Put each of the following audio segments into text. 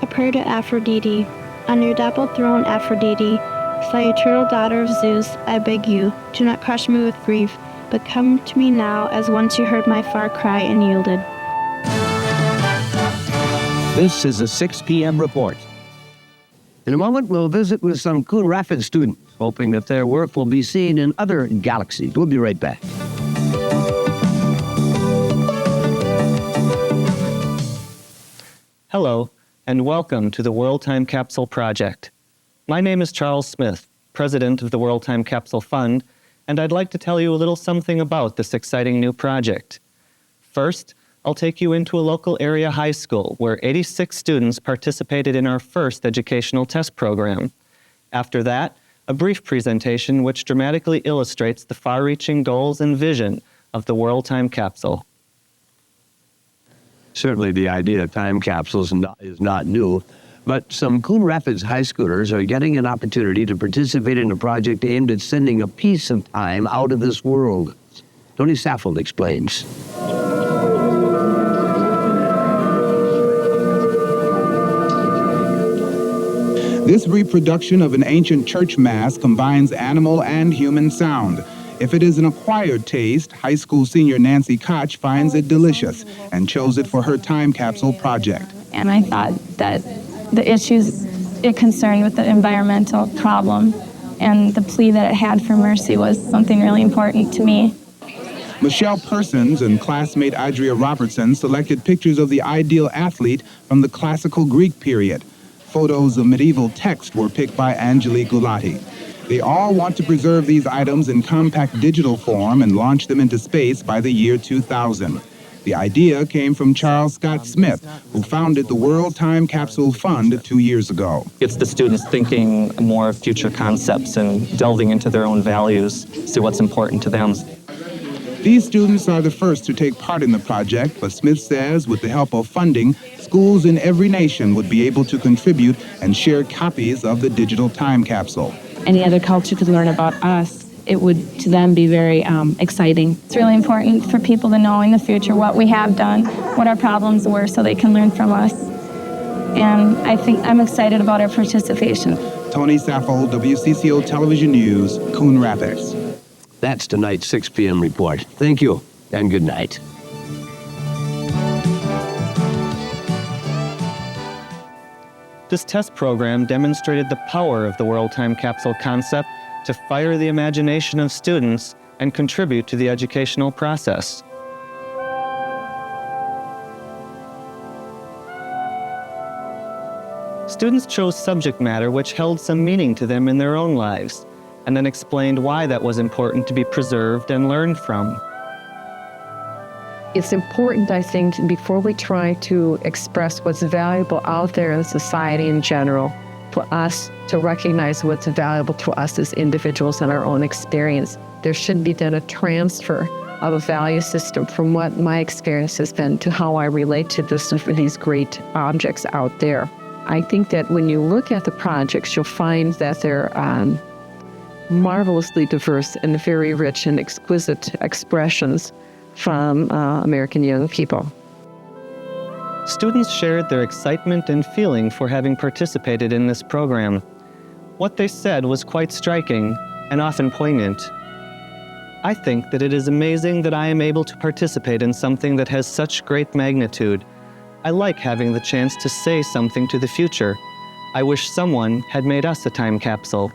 prayer to Aphrodite. On your dappled throne, Aphrodite, sly eternal daughter of Zeus, I beg you, do not crush me with grief, but come to me now as once you heard my far cry and yielded. This is a 6 p.m. report. In a moment, we'll visit with some Coon Rapids students, hoping that their work will be seen in other galaxies. We'll be right back. Hello, and welcome to the World Time Capsule Project. My name is Charles Smith, president of the World Time Capsule Fund, and I'd like to tell you a little something about this exciting new project. First, I'll take you into a local area high school where 86 students participated in our first educational test program. After that, a brief presentation which dramatically illustrates the far-reaching goals and vision of the World Time Capsule. Certainly the idea of time capsules is not new, but some Coon Rapids high schoolers are getting an opportunity to participate in a project aimed at sending a piece of time out of this world. Tony Saffold explains. This reproduction of an ancient church mass combines animal and human sound. If it is an acquired taste, high school senior Nancy Koch finds it delicious and chose it for her time capsule project. And I thought that the issues it concerned with the environmental problem and the plea that it had for mercy was something really important to me. Michelle Persons and classmate Adria Robertson selected pictures of the ideal athlete from the classical Greek period. Photos of medieval text were picked by Angelique Gulati. They all want to preserve these items in compact digital form and launch them into space by the year 2000. The idea came from Charles Scott Smith, who founded the World Time Capsule Fund 2 years ago. It's the students thinking more of future concepts and delving into their own values, see what's important to them. These students are the first to take part in the project, but Smith says with the help of funding, schools in every nation would be able to contribute and share copies of the digital time capsule. Any other culture could learn about us, it would to them be very exciting. It's really important for people to know in the future what we have done, what our problems were, so they can learn from us. And I think I'm excited about our participation. Tony Saffold, WCCO Television News, Coon Rapids. That's tonight's 6 p.m. report. Thank you, and good night. This test program demonstrated the power of the World Time Capsule concept to fire the imagination of students and contribute to the educational process. Students chose subject matter which held some meaning to them in their own lives, and then explained why that was important to be preserved and learned from. It's important, I think, before we try to express what's valuable out there in society in general, for us to recognize what's valuable to us as individuals and our own experience. There should be then a transfer of a value system from what my experience has been to how I relate to these great objects out there. I think that when you look at the projects, you'll find that they're marvelously diverse and very rich and exquisite expressions from American young people. Students shared their excitement and feeling for having participated in this program. What they said was quite striking and often poignant. I think that it is amazing that I am able to participate in something that has such great magnitude. I like having the chance to say something to the future. I wish someone had made us a time capsule.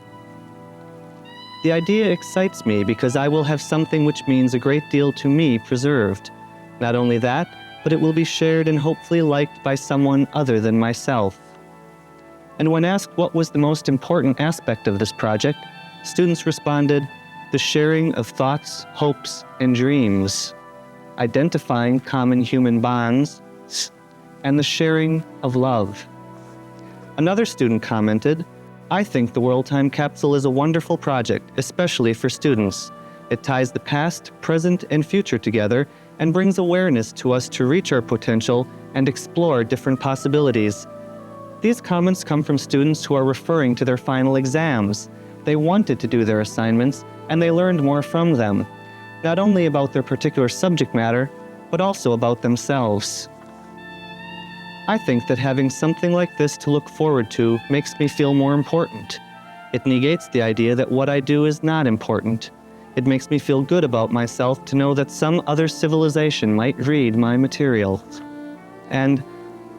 The idea excites me because I will have something which means a great deal to me preserved. Not only that, but it will be shared and hopefully liked by someone other than myself. And when asked what was the most important aspect of this project, students responded, the sharing of thoughts, hopes, and dreams, identifying common human bonds, and the sharing of love. Another student commented, I think the World Time Capsule is a wonderful project, especially for students. It ties the past, present, and future together and brings awareness to us to reach our potential and explore different possibilities. These comments come from students who are referring to their final exams. They wanted to do their assignments, and they learned more from them, not only about their particular subject matter, but also about themselves. I think that having something like this to look forward to makes me feel more important. It negates the idea that what I do is not important. It makes me feel good about myself to know that some other civilization might read my material. And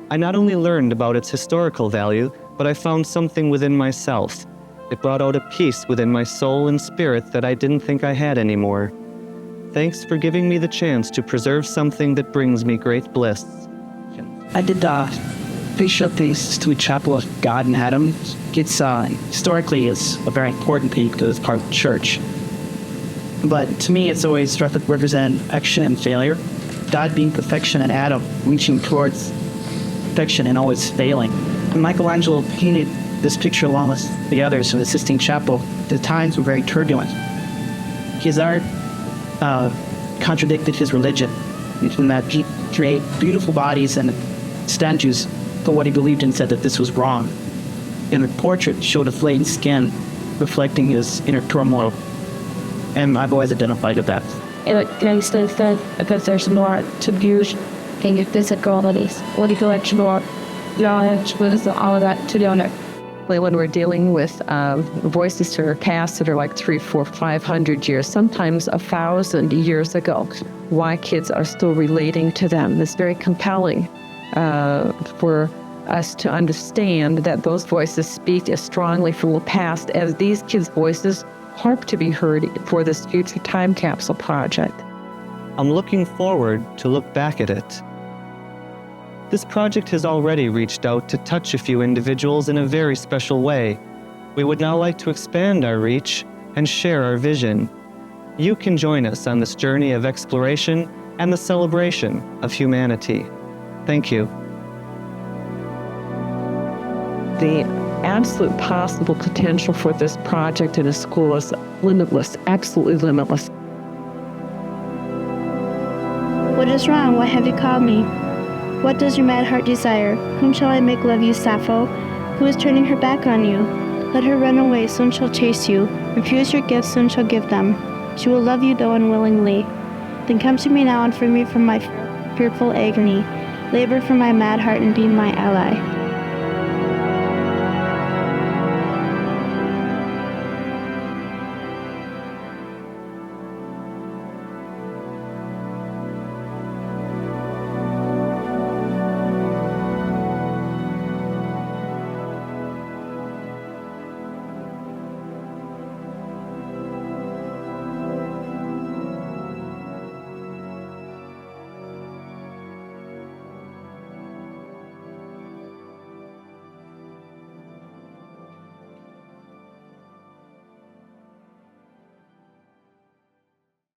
I not only learned about its historical value, but I found something within myself. It brought out a peace within my soul and spirit that I didn't think I had anymore. Thanks for giving me the chance to preserve something that brings me great bliss. I did picture of the Student Chapel of God and Adam. It's historically is a very important thing because it's part of the church. But to me, it's always represent perfection and failure. God being perfection and Adam reaching towards perfection and always failing. And Michelangelo painted this picture along with the others of the Sistine Chapel. The times were very turbulent. His art contradicted his religion, in that he created beautiful bodies and statues for what he believed in, said that this was wrong. And the portrait showed a flayed skin reflecting his inner turmoil. And I've always identified with that. It makes sense that there's more to beauty in your physicalities, what intellectual knowledge, with all of that to do. When we're dealing with voices to our past that are like 300, 400, 500 years, sometimes 1,000 years ago, why kids are still relating to them. It's very compelling for us to understand that those voices speak as strongly from the past as these kids' voices hope to be heard for this future time capsule project. I'm looking forward to look back at it. This project has already reached out to touch a few individuals in a very special way. We would now like to expand our reach and share our vision. You can join us on this journey of exploration and the celebration of humanity. Thank you. The absolute possible potential for this project in a school is limitless, absolutely limitless. What is wrong? Why have you called me? What does your mad heart desire? Whom shall I make love you, Sappho? Who is turning her back on you? Let her run away, soon she'll chase you. Refuse your gifts, soon she'll give them. She will love you, though unwillingly. Then come to me now and free me from my fearful agony. Labor for my mad heart and be my ally.